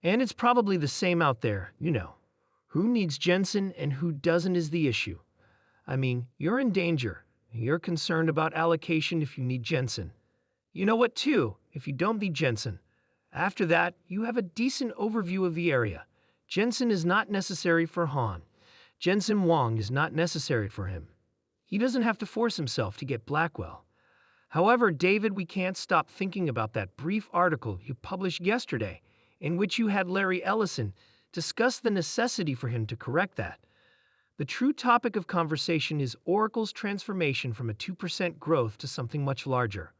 And it's probably the same out there, you know. Who needs Jensen and who doesn't is the issue. I mean, you're in danger. You're concerned about allocation if you need Jensen. You know what, too, if you don't need Jensen. After that, you have a decent overview of the area. Jensen is not necessary for Han. Jensen Huang is not necessary for him. He doesn't have to force himself to get Blackwell. However, David, we can't stop thinking about that brief article you published yesterday, in which you had Larry Ellison discuss the necessity for him to correct that. The true topic of conversation is Oracle's transformation from a 2% growth to something much larger.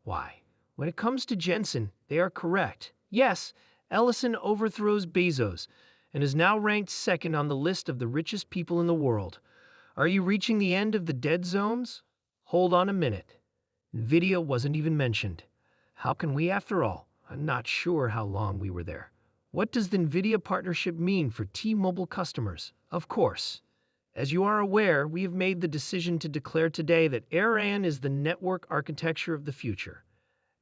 Why? When it comes to Jensen, they are correct. Yes, Ellison overthrows Bezos and is now ranked second on the list of the richest people in the world. Are you reaching the end of the dead zones? Hold on a minute. Nvidia wasn't even mentioned. How can we, after all? I'm not sure how long we were there. What does the Nvidia partnership mean for T-Mobile customers? Of course. As you are aware, we have made the decision to declare today that ARAN is the network architecture of the future.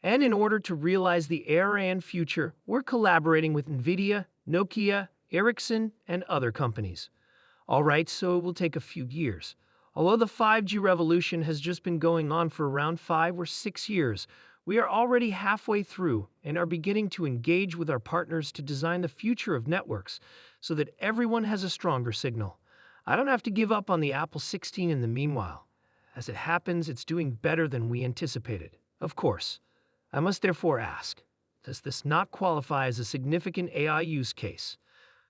And in order to realize the ARAN future, we're collaborating with Nvidia, Nokia, Ericsson, and other companies. All right, so it will take a few years. Although the 5G revolution has just been going on for around 5 or 6 years, we are already halfway through and are beginning to engage with our partners to design the future of networks so that everyone has a stronger signal. I don't have to give up on the Apple 16 in the meanwhile. As it happens, it's doing better than we anticipated. Of course. I must therefore ask, does this not qualify as a significant AI use case?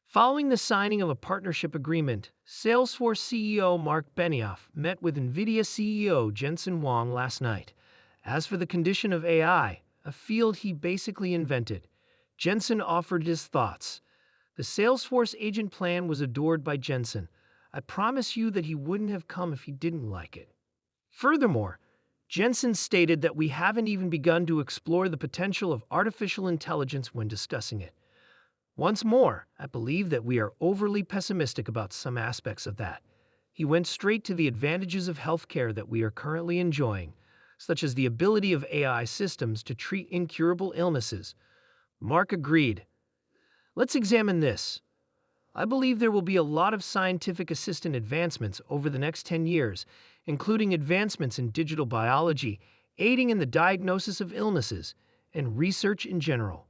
Following the signing of a partnership agreement, Salesforce CEO Mark Benioff met with Nvidia CEO Jensen Huang last night. As for the condition of AI, a field he basically invented, Jensen offered his thoughts. The Salesforce agent plan was adored by Jensen. I promise you that he wouldn't have come if he didn't like it. Furthermore, Jensen stated that we haven't even begun to explore the potential of artificial intelligence when discussing it. Once more, I believe that we are overly pessimistic about some aspects of that. He went straight to the advantages of healthcare that we are currently enjoying, such as the ability of AI systems to treat incurable illnesses. Mark agreed. Let's examine this. I believe there will be a lot of scientific assistant advancements over the next 10 years, including advancements in digital biology, aiding in the diagnosis of illnesses, and research in general.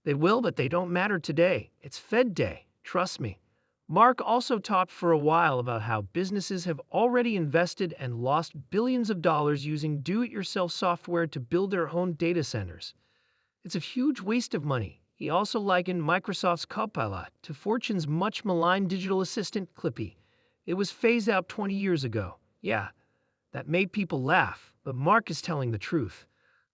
They will, but they don't matter today. It's Fed Day, trust me. Mark also talked for a while about how businesses have already invested and lost billions of dollars using do-it-yourself software to build their own data centers. It's a huge waste of money. He also likened Microsoft's Copilot to Fortune's much-maligned digital assistant, Clippy. It was phased out 20 years ago. Yeah, that made people laugh, but Mark is telling the truth.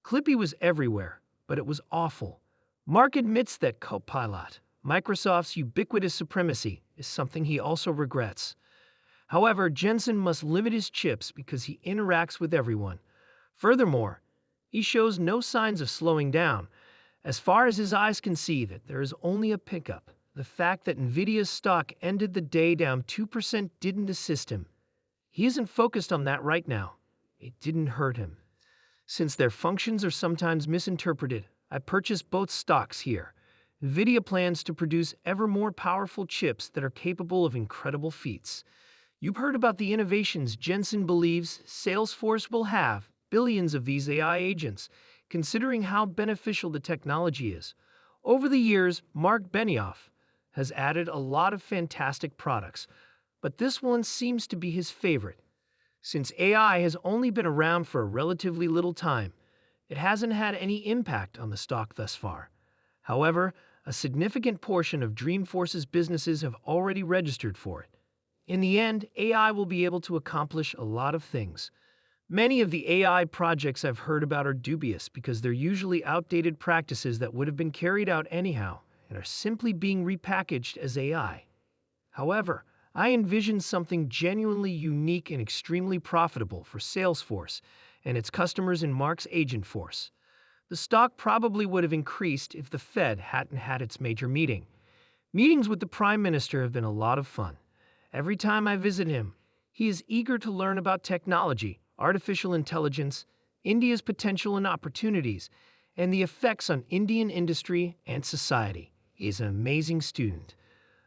Clippy was everywhere, but it was awful. Mark admits that Copilot, Microsoft's ubiquitous supremacy, is something he also regrets. However, Jensen must limit his chips because he interacts with everyone. Furthermore, he shows no signs of slowing down. As far as his eyes can see, that there is only a pickup. The fact that Nvidia's stock ended the day down 2% didn't assist him. He isn't focused on that right now. It didn't hurt him. Since their functions are sometimes misinterpreted, I purchased both stocks here. Nvidia plans to produce ever more powerful chips that are capable of incredible feats. You've heard about the innovations Jensen believes Salesforce will have, billions of these AI agents, considering how beneficial the technology is. Over the years, Mark Benioff has added a lot of fantastic products, but this one seems to be his favorite. Since AI has only been around for a relatively little time, it hasn't had any impact on the stock thus far. However, a significant portion of Dreamforce's businesses have already registered for it. In the end, AI will be able to accomplish a lot of things. Many of the AI projects I've heard about are dubious because they're usually outdated practices that would have been carried out anyhow and are simply being repackaged as AI. However, I envision something genuinely unique and extremely profitable for Salesforce and its customers in Mark's agent force. The stock probably would have increased if the Fed hadn't had its major meeting. Meetings with the Prime Minister have been a lot of fun. Every time I visit him, he is eager to learn about technology, artificial intelligence, India's potential and opportunities, and the effects on Indian industry and society. He is an amazing student.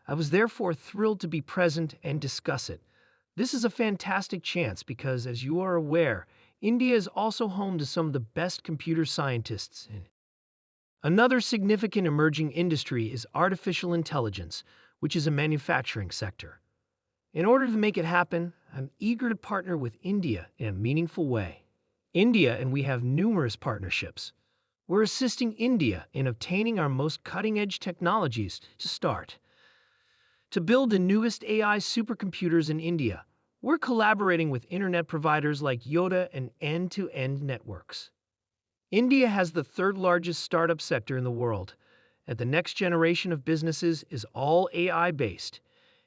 I was therefore thrilled to be present and discuss it. This is a fantastic chance because, as you are aware, India is also home to some of the best computer scientists. Another significant emerging industry is artificial intelligence, which is a manufacturing sector. In order to make it happen, I'm eager to partner with India in a meaningful way. India and we have numerous partnerships. We're assisting India in obtaining our most cutting-edge technologies to start. To build the newest AI supercomputers in India, we're collaborating with internet providers like Yotta and end-to-end networks. India has the third largest startup sector in the world, and the next generation of businesses is all AI-based,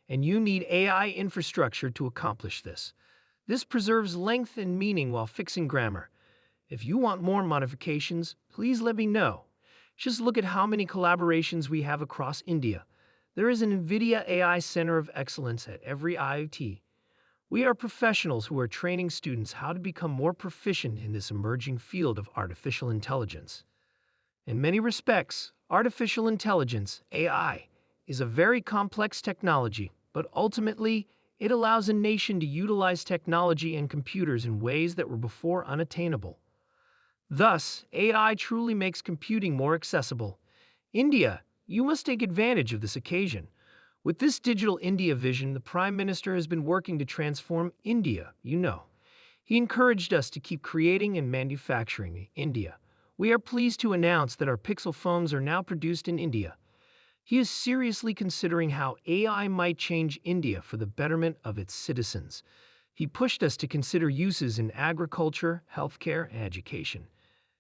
and you need AI infrastructure to accomplish this. This preserves length and meaning while fixing grammar. If you want more modifications, please let me know. Just look at how many collaborations we have across India. There is an Nvidia AI Center of Excellence at every IoT. We are professionals who are training students how to become more proficient in this emerging field of artificial intelligence. In many respects, artificial intelligence, AI, is a very complex technology, but ultimately, it allows a nation to utilize technology and computers in ways that were before unattainable. Thus, AI truly makes computing more accessible. India, you must take advantage of this occasion. With this Digital India vision, the Prime Minister has been working to transform India, He encouraged us to keep creating and manufacturing in India. We are pleased to announce that our Pixel phones are now produced in India. He is seriously considering how AI might change India for the betterment of its citizens. He pushed us to consider uses in agriculture, healthcare, and education.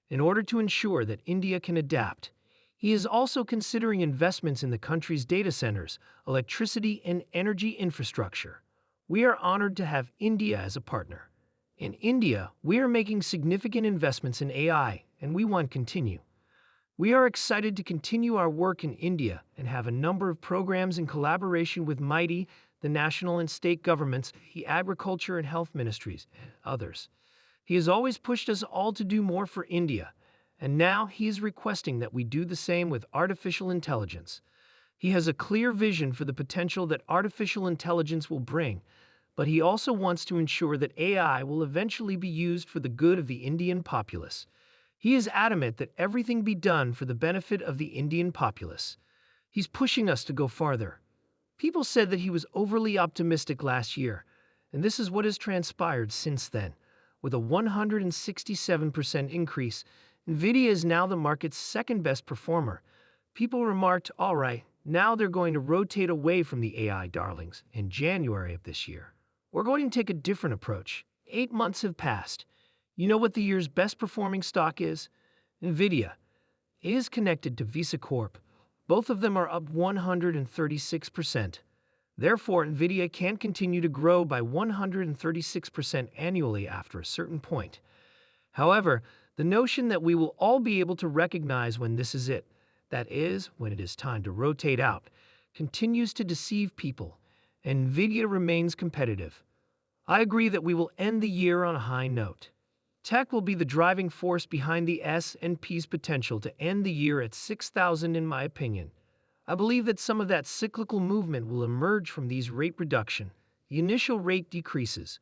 In order to ensure that India can adapt, he is also considering investments in the country's data centers, electricity, and energy infrastructure. We are honored to have India as a partner. In India, we are making significant investments in AI, and we want to continue. We are excited to continue our work in India and have a number of programs in collaboration with MITI, the national and state governments, the agriculture and health ministries, and others. He has always pushed us all to do more for India, and now he is requesting that we do the same with artificial intelligence. He has a clear vision for the potential that artificial intelligence will bring, but he also wants to ensure that AI will eventually be used for the good of the Indian populace. He is adamant that everything be done for the benefit of the Indian populace. He's pushing us to go farther. People said that he was overly optimistic last year, and this is what has transpired since then. With a 167% increase, Nvidia is now the market's second best performer. People remarked, all right, now they're going to rotate away from the AI darlings in January of this year. We're going to take a different approach. 8 months have passed. You know what the year's best performing stock is? Nvidia. It is connected to Visa Corp. Both of them are up 136%. Therefore, Nvidia can't continue to grow by 136% annually after a certain point. However, the notion that we will all be able to recognize when this is it, that is, when it is time to rotate out, continues to deceive people, and Nvidia remains competitive. I agree that we will end the year on a high note. Tech will be the driving force behind the S&P's potential to end the year at 6,000 in my opinion. I believe that some of that cyclical movement will emerge from these rate reduction. The initial rate decreases.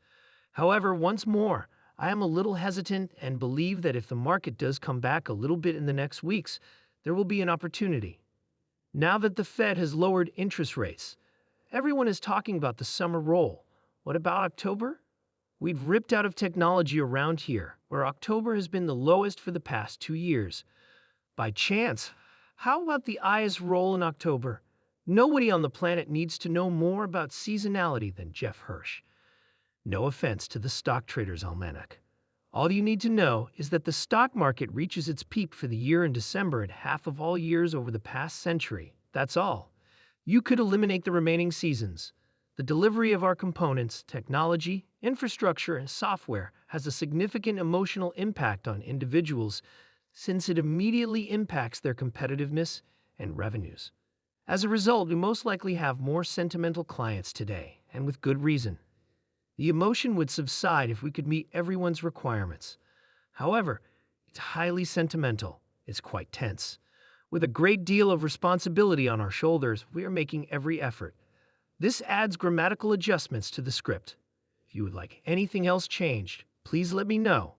However, once more, I am a little hesitant and believe that if the market does come back a little bit in the next weeks, there will be an opportunity. Now that the Fed has lowered interest rates, everyone is talking about the summer roll. What about October? We've ripped out of technology around here, where October has been the lowest for the past 2 years. By chance, how about the highest roll in October? Nobody on the planet needs to know more about seasonality than Jeff Hirsch. No offense to the Stock Trader's Almanac. All you need to know is that the stock market reaches its peak for the year in December at half of all years over the past century. That's all. You could eliminate the remaining seasons. The delivery of our components, technology, infrastructure, and software has a significant emotional impact on individuals since it immediately impacts their competitiveness and revenues. As a result, we most likely have more sentimental clients today, and with good reason. The emotion would subside if we could meet everyone's requirements. However, it's highly sentimental. It's quite tense. With a great deal of responsibility on our shoulders, we are making every effort. This adds grammatical adjustments to the script. If you would like anything else changed, please let me know.